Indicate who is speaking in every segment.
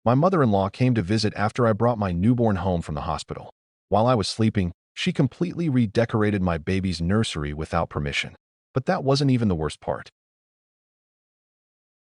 Speaker 1: My mother-in-law came to visit after I brought my newborn home from the hospital. While I was sleeping, she completely redecorated my baby's nursery without permission. But that wasn't even the worst part.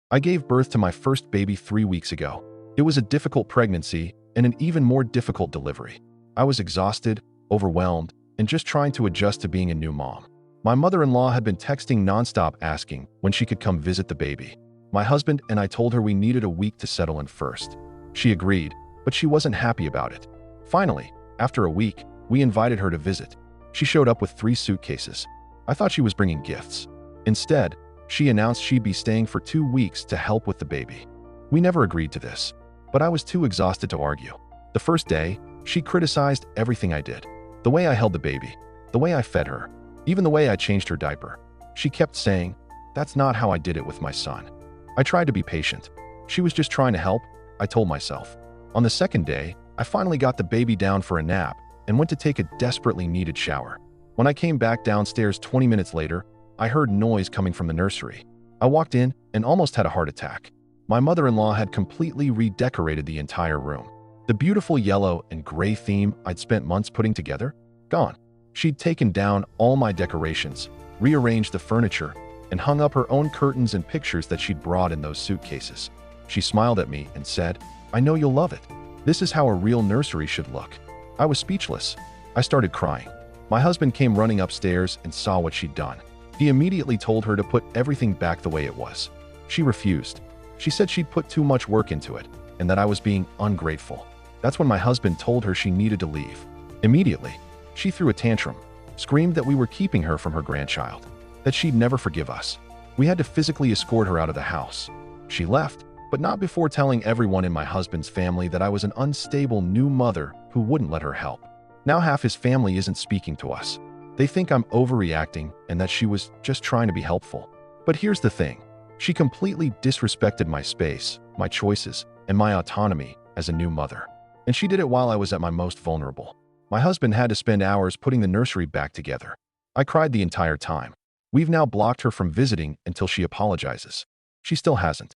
Speaker 1: I gave birth to my first baby 3 weeks ago. It was a difficult pregnancy and an even more difficult delivery. I was exhausted, overwhelmed, and just trying to adjust to being a new mom. My mother-in-law had been texting nonstop asking when she could come visit the baby. My husband and I told her we needed a week to settle in first. She agreed, but she wasn't happy about it. Finally, after a week, we invited her to visit. She showed up with 3 suitcases. I thought she was bringing gifts. Instead, she announced she'd be staying for 2 weeks to help with the baby. We never agreed to this, but I was too exhausted to argue. The first day, she criticized everything I did. The way I held the baby, the way I fed her, even the way I changed her diaper. She kept saying, "That's not how I did it with my son." I tried to be patient. She was just trying to help, I told myself. On the second day, I finally got the baby down for a nap and went to take a desperately needed shower. When I came back downstairs 20 minutes later, I heard noise coming from the nursery. I walked in and almost had a heart attack. My mother-in-law had completely redecorated the entire room. The beautiful yellow and gray theme I'd spent months putting together, gone. She'd taken down all my decorations, rearranged the furniture, and hung up her own curtains and pictures that she'd brought in those suitcases. She smiled at me and said, "I know you'll love it. This is how a real nursery should look." I was speechless. I started crying. My husband came running upstairs and saw what she'd done. He immediately told her to put everything back the way it was. She refused. She said she'd put too much work into it and that I was being ungrateful. That's when my husband told her she needed to leave. Immediately, she threw a tantrum, screamed that we were keeping her from her grandchild, that she'd never forgive us. We had to physically escort her out of the house. She left, but not before telling everyone in my husband's family that I was an unstable new mother who wouldn't let her help. Now half his family isn't speaking to us. They think I'm overreacting and that she was just trying to be helpful. But here's the thing. She completely disrespected my space, my choices, and my autonomy as a new mother. And she did it while I was at my most vulnerable. My husband had to spend hours putting the nursery back together. I cried the entire time. We've now blocked her from visiting until she apologizes. She still hasn't.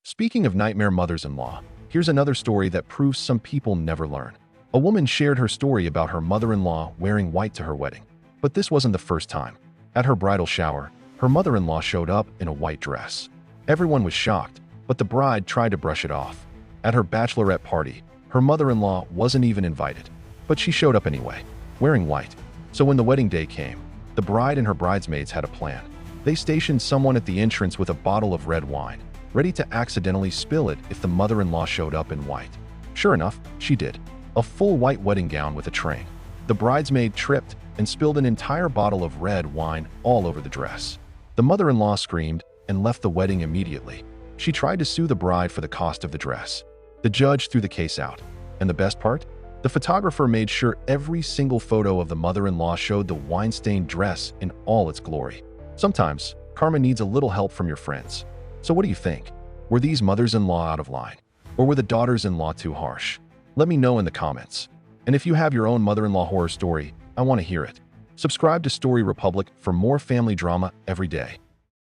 Speaker 1: Speaking of nightmare mothers-in-law, here's another story that proves some people never learn. A woman shared her story about her mother-in-law wearing white to her wedding. But this wasn't the first time. At her bridal shower, her mother-in-law showed up in a white dress. Everyone was shocked, but the bride tried to brush it off. At her bachelorette party, her mother-in-law wasn't even invited, but she showed up anyway, wearing white. So when the wedding day came, the bride and her bridesmaids had a plan. They stationed someone at the entrance with a bottle of red wine, ready to accidentally spill it if the mother-in-law showed up in white. Sure enough, she did. A full white wedding gown with a train. The bridesmaid tripped and spilled an entire bottle of red wine all over the dress. The mother-in-law screamed and left the wedding immediately. She tried to sue the bride for the cost of the dress. The judge threw the case out. And the best part? The photographer made sure every single photo of the mother-in-law showed the wine-stained dress in all its glory. Sometimes, karma needs a little help from your friends. So what do you think? Were these mothers-in-law out of line? Or were the daughters-in-law too harsh? Let me know in the comments. And if you have your own mother-in-law horror story, I want to hear it. Subscribe to Story Republic for more family drama every day.